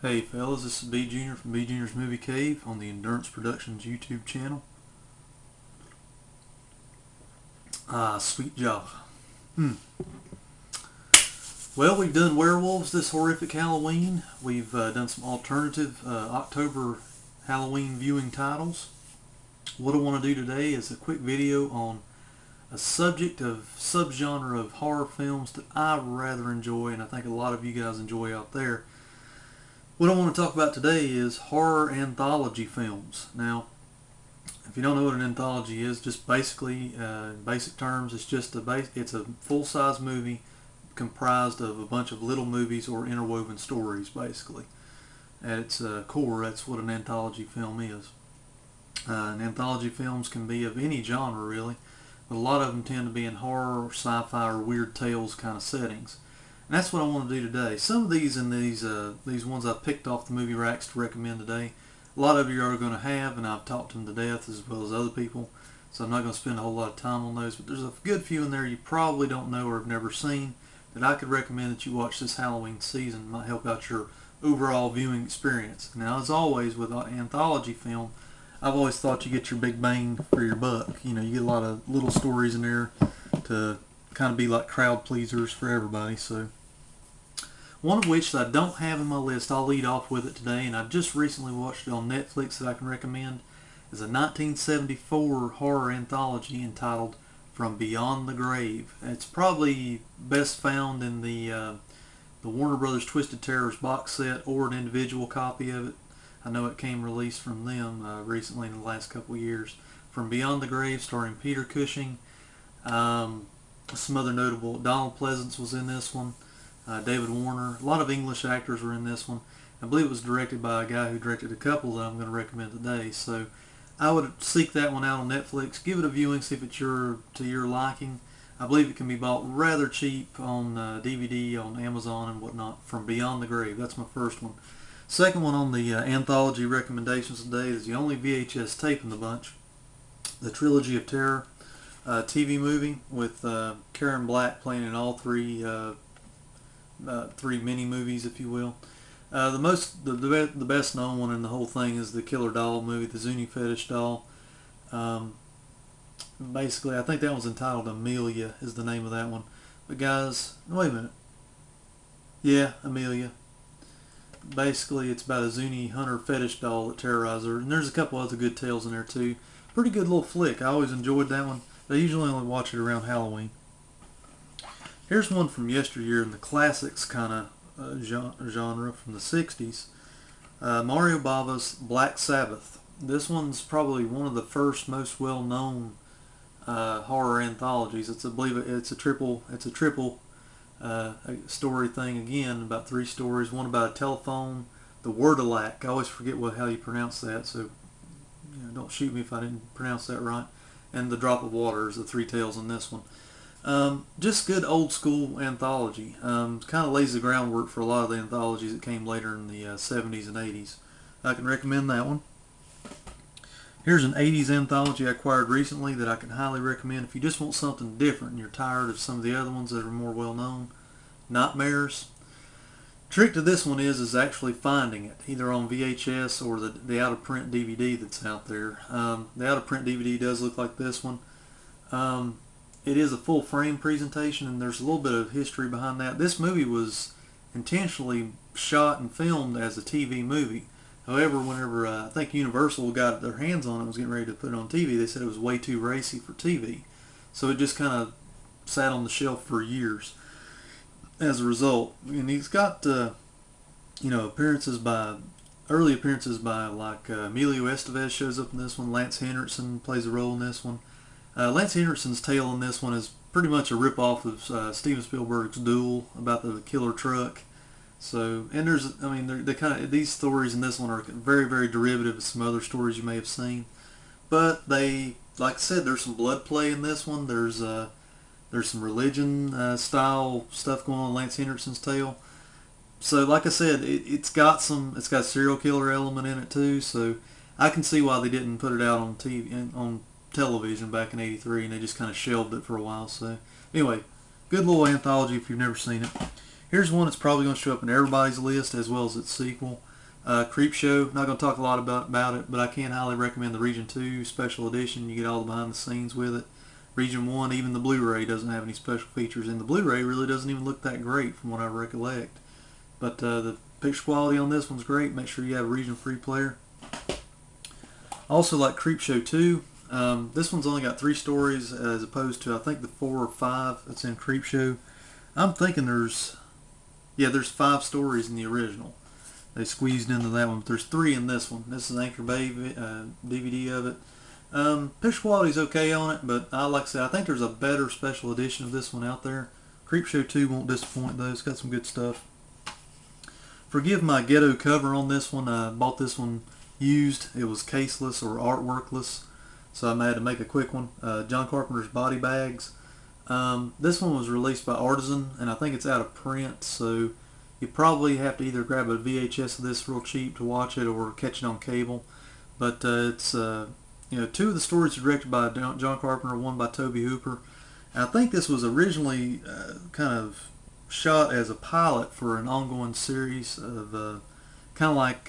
Hey fellas, this is B.Jr. from B.Jr.'s Movie Cave on the Endurance Productions YouTube channel. Sweet job. Well, we've done werewolves this horrific Halloween. We've done some alternative October Halloween viewing titles. What I want to do today is a quick video on a subgenre of horror films that I rather enjoy, and I think a lot of you guys enjoy out there. What I want to talk about today is horror anthology films. Now, if you don't know what an anthology is, just basically, in basic terms, it's a full-size movie comprised of a bunch of little movies or interwoven stories, basically. At its core, that's what an anthology film is. And anthology films can be of any genre, really, but a lot of them tend to be in horror or sci-fi or weird tales kind of settings. And that's what I want to do today. Some of these these ones I picked off the movie racks to recommend today, a lot of you are going to have, and I've talked them to death as well as other people, so I'm not going to spend a whole lot of time on those, but there's a good few in there you probably don't know or have never seen that I could recommend that you watch this Halloween season. It might help out your overall viewing experience. Now, as always with an anthology film, I've always thought you get your big bang for your buck. You know, you get a lot of little stories in there to kind of be like crowd pleasers for everybody. So one of which that I don't have in my list, I'll lead off with it today, and I just recently watched it on Netflix that I can recommend, is a 1974 horror anthology entitled From Beyond the Grave. It's probably best found in the Warner Brothers Twisted Terrors box set or an individual copy of it. I know it came released from them recently in the last couple of years. From Beyond the Grave, starring Peter Cushing. Some other notable, Donald Pleasance was in this one. David Warner. A lot of English actors were in this one. I believe it was directed by a guy who directed a couple that I'm going to recommend today. So I would seek that one out on Netflix. Give it a viewing, see if it's to your liking. I believe it can be bought rather cheap on DVD, on Amazon and whatnot. From Beyond the Grave. That's my first one. Second one on the anthology recommendations today is the only VHS tape in the bunch. The Trilogy of Terror TV movie with Karen Black playing in all three mini movies, if you will. The best known one in the whole thing is the Killer Doll movie, the Zuni Fetish doll. Basically, I think that one's entitled Amelia is the name of that one. But guys, wait a minute. Yeah, Amelia. Basically, it's about a Zuni hunter fetish doll that Terrorizer, and there's a couple other good tales in there too. Pretty good little flick. I always enjoyed that one. I usually only watch it around Halloween. Here's one from yesteryear in the classics kind of genre from the 60s. Mario Bava's Black Sabbath. This one's probably one of the first most well-known horror anthologies. I believe it's a triple story thing again, about 3 stories. One about a telephone, the Wordalac. I always forget how you pronounce that, so don't shoot me if I didn't pronounce that right. And the Drop of Water is the 3 tales in this one. Just good old school anthology. Kind of lays the groundwork for a lot of the anthologies that came later in the 70s and 80s. I can recommend that one. Here's an 80s anthology I acquired recently that I can highly recommend if you just want something different and you're tired of some of the other ones that are more well known. Nightmares. Trick to this one is actually finding it, either on VHS or the out-of-print DVD that's out there. The out-of-print DVD does look like this one. It is a full frame presentation, and there's a little bit of history behind that. This movie was intentionally shot and filmed as a TV movie. However, whenever I think Universal got their hands on it and was getting ready to put it on TV, they said it was way too racy for TV. So it just kind of sat on the shelf for years as a result. And he's got early appearances by like Emilio Estevez shows up in this one. Lance Henriksen plays a role in this one. Lance Henriksen's tale in this one is pretty much a rip-off of Steven Spielberg's Duel about the killer truck. So, and these stories in this one are very, very derivative of some other stories you may have seen. But like I said, there's some blood play in this one. There's some religion style stuff going on in Lance Henriksen's tale. So, like I said, it's got a serial killer element in it too. So, I can see why they didn't put it out on television back in '83, and they just kind of shelved it for a while. So, anyway, good little anthology if you've never seen it. Here's one that's probably going to show up in everybody's list as well as its sequel. Creepshow, not going to talk a lot about it, but I can highly recommend the Region 2 Special Edition. You get all the behind the scenes with it. Region 1, even the Blu-ray doesn't have any special features, and the Blu-ray really doesn't even look that great from what I recollect. But the picture quality on this one's great. Make sure you have a Region 3 player. Also like Creepshow 2. This one's only got 3 stories as opposed to I think the 4 or 5 that's in Creepshow. I'm thinking there's 5 stories in the original. They squeezed into that one, but there's 3 in this one. This is Anchor Bay DVD of it. Picture quality's okay on it, but like I said, I think there's a better special edition of this one out there. Creepshow 2 won't disappoint though. It's got some good stuff. Forgive my ghetto cover on this one. I bought this one used. It was caseless or artworkless, so I had to make a quick one. John Carpenter's Body Bags. This one was released by Artisan, and I think it's out of print, so you probably have to either grab a VHS of this real cheap to watch it or catch it on cable. But it's 2 of the stories are directed by John Carpenter, one by Tobe Hooper. And I think this was originally kind of shot as a pilot for an ongoing series of kind of like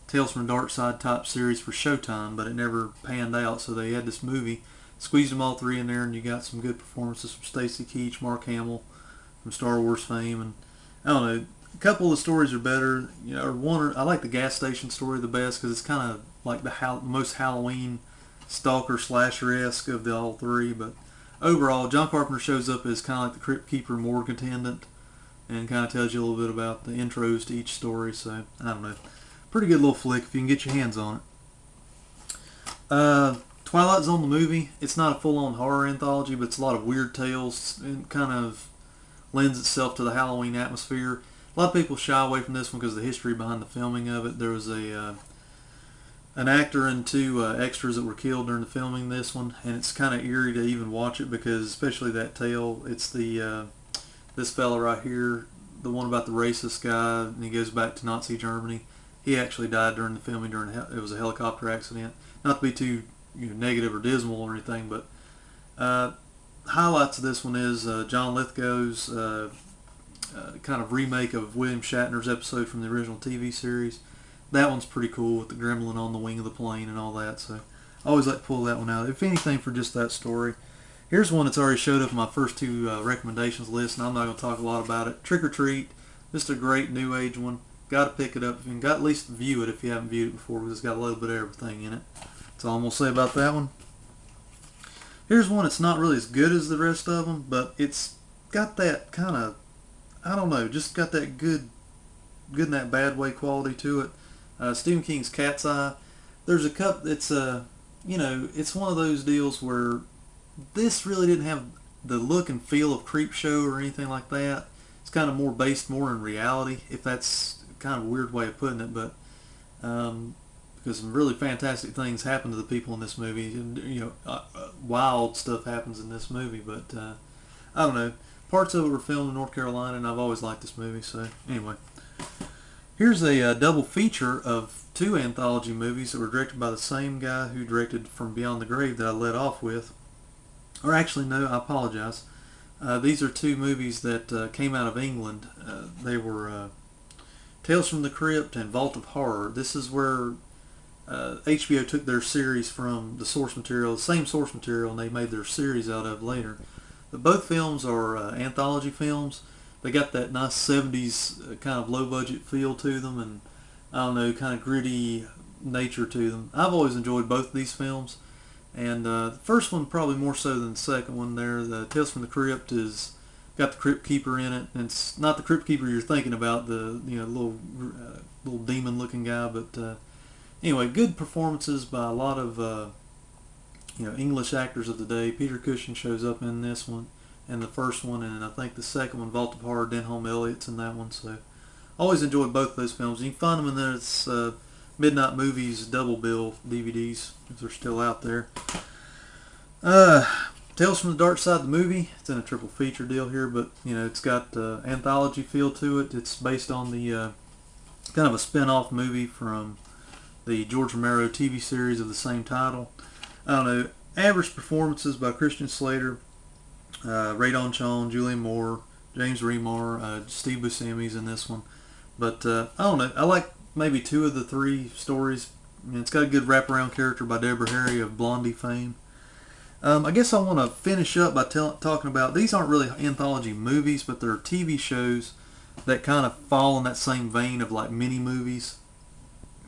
Tales from the Darkside type series for Showtime, but it never panned out, so they had this movie, squeezed them all 3 in there, and you got some good performances from Stacy Keach, Mark Hamill from Star Wars fame, and I don't know, a couple of the stories are better. I like the gas station story the best because it's kind of like the most Halloween stalker slasher-esque of the all 3, but overall, John Carpenter shows up as kind of like the Crypt Keeper morgue attendant and kind of tells you a little bit about the intros to each story, so I don't know. Pretty good little flick if you can get your hands on it. Twilight Zone the movie, it's not a full-on horror anthology, but it's a lot of weird tales and kind of lends itself to the Halloween atmosphere. A lot of people shy away from this one because of the history behind the filming of it. There was an actor and 2 extras that were killed during the filming of this one, and it's kind of eerie to even watch it because, especially that tale, it's this fella right here, the one about the racist guy, and he goes back to Nazi Germany. He actually died during the filming. It was a helicopter accident. Not to be too negative or dismal or anything, but highlights of this one is John Lithgow's kind of remake of William Shatner's episode from the original TV series. That one's pretty cool with the gremlin on the wing of the plane and all that, so I always like to pull that one out, if anything, for just that story. Here's one that's already showed up in my first 2 recommendations list, and I'm not going to talk a lot about it. Trick or Treat, just a great new age one. Got to pick it up. You can at least view it if you haven't viewed it before, because it's got a little bit of everything in it. That's all I'm going to say about that one. Here's one that's not really as good as the rest of them, but it's got that kind of, I don't know, just got that good in that bad way quality to it. Stephen King's Cat's Eye. There's a couple, it's it's one of those deals where this really didn't have the look and feel of Creepshow or anything like that. It's kind of based more in reality, if that's kind of a weird way of putting it, but because some really fantastic things happen to the people in this movie, and wild stuff happens in this movie, but I don't know, parts of it were filmed in North Carolina, and I've always liked this movie. So anyway, here's a double feature of 2 anthology movies that were directed by the same guy who directed From Beyond the Grave that I led off with. Or actually, no, I apologize. These are 2 movies that came out of England. They were Tales from the Crypt and Vault of Horror. This is where HBO took their series from the source material, the same source material, and they made their series out of later. But both films are anthology films. They got that nice 70s kind of low-budget feel to them, and I don't know, kind of gritty nature to them. I've always enjoyed both of these films, and the first one probably more so than the second one there. The Tales from the Crypt is got the Crypt Keeper in it, and it's not the Crypt Keeper you're thinking about, the little demon-looking guy, but anyway, good performances by a lot of English actors of the day. Peter Cushing shows up in this one, and the first one, and I think the second one, Vault of Horror, Denholm Elliott's in that one. So always enjoyed both those films. You can find them in this Midnight Movies double bill DVDs if they're still out there. Tales from the Darkside, the movie, it's in a triple feature deal here, but it's got anthology feel to it. It's based on the kind of a spin-off movie from the George Romero TV series of the same title. I don't know, average performances by Christian Slater, Ray Don-Chon, Julianne Moore, James Remar, Steve Buscemi's in this one. But I don't know, I like maybe 2 of the 3 stories. It's got a good wraparound character by Deborah Harry of Blondie fame. I guess I want to finish up by talking about, these aren't really anthology movies, but they're TV shows that kind of fall in that same vein of like mini movies.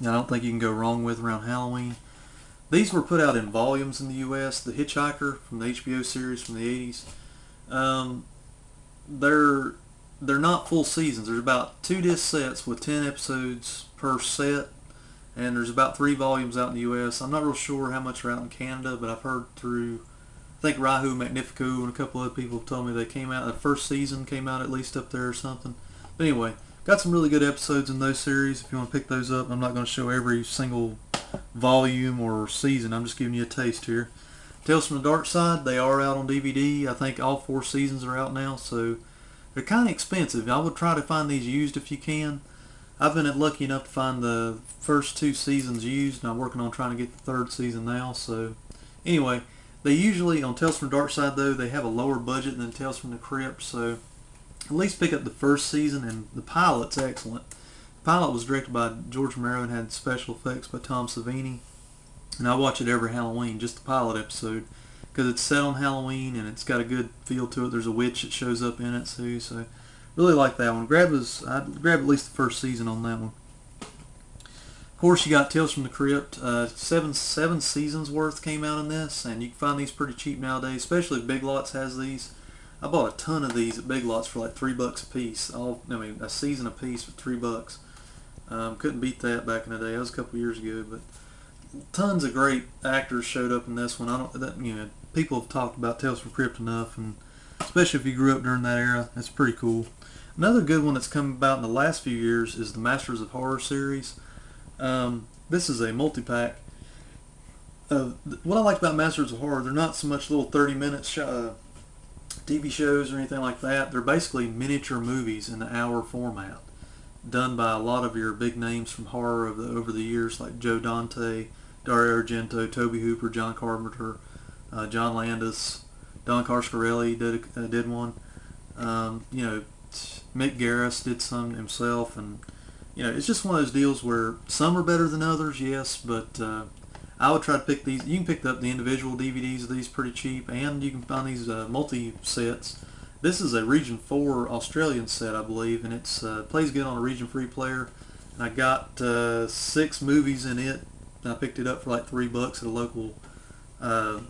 I don't think you can go wrong with around Halloween. These were put out in volumes in the U.S. The Hitchhiker from the HBO series from the 80s. They're not full seasons. There's about 2 disc sets with 10 episodes per set, and there's about 3 volumes out in the U.S. I'm not real sure how much are out in Canada, but I've heard through, I think Rahu Magnifico and a couple other people have told me they came out, the first season came out at least up there or something. But anyway, got some really good episodes in those series if you want to pick those up. I'm not going to show every single volume or season. I'm just giving you a taste here. Tales from the Darkside, they are out on DVD. I think all 4 seasons are out now, so they're kind of expensive. I would try to find these used if you can. I've been lucky enough to find the first 2 seasons used, and I'm working on trying to get the 3rd season now. So anyway, they usually, on Tales from the Darkside though, they have a lower budget than Tales from the Crypt, so at least pick up the 1st season, and the pilot's excellent. The pilot was directed by George Romero and had special effects by Tom Savini, and I watch it every Halloween, just the pilot episode, because it's set on Halloween and it's got a good feel to it. There's a witch that shows up in it too, so really like that one. I'd grab at least the 1st season on that one. Of course, you got Tales from the Crypt. 7 seasons worth came out in this, and you can find these pretty cheap nowadays, especially if Big Lots has these. I bought a ton of these at Big Lots for like $3 a piece. A season a piece for $3. Couldn't beat that back in the day. That was a couple years ago, but tons of great actors showed up in this one. People have talked about Tales from the Crypt enough, and especially if you grew up during that era, it's pretty cool. Another good one that's come about in the last few years is the Masters of Horror series. This is a multi-pack. What I like about Masters of Horror, they're not so much little 30-minute TV shows or anything like that. They're basically miniature movies in the hour format, done by a lot of your big names from horror over the years, like Joe Dante, Dario Argento, Tobe Hooper, John Carpenter, John Landis, Don Coscarelli did one. Mick Garris did some himself, and it's just one of those deals where some are better than others, yes, but I would try to pick these. You can pick up the individual DVDs of these pretty cheap, and you can find these multi-sets. This is a Region 4 Australian set, I believe, and it's plays good on a Region 3 player. And I got 6 movies in it, and I picked it up for like $3 at a local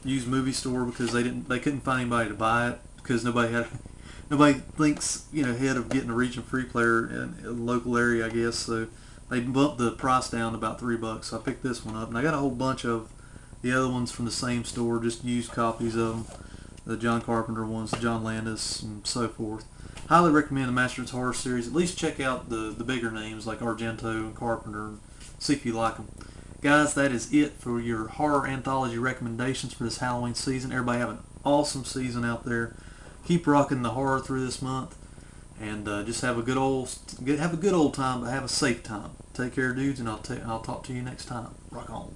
used movie store because they couldn't find anybody to buy it because nobody thinks ahead of getting a Region 3 player in a local area, I guess. So they bumped the price down to about $3. So I picked this one up, and I got a whole bunch of the other ones from the same store, just used copies of them. The John Carpenter ones, the John Landis, and so forth. Highly recommend the Masters of Horror series. At least check out the bigger names like Argento and Carpenter, and see if you like them. Guys, that is it for your horror anthology recommendations for this Halloween season. Everybody have an awesome season out there. Keep rocking the horror through this month, and just have a good old time, but have a safe time. Take care, dudes, and I'll talk to you next time. Rock on.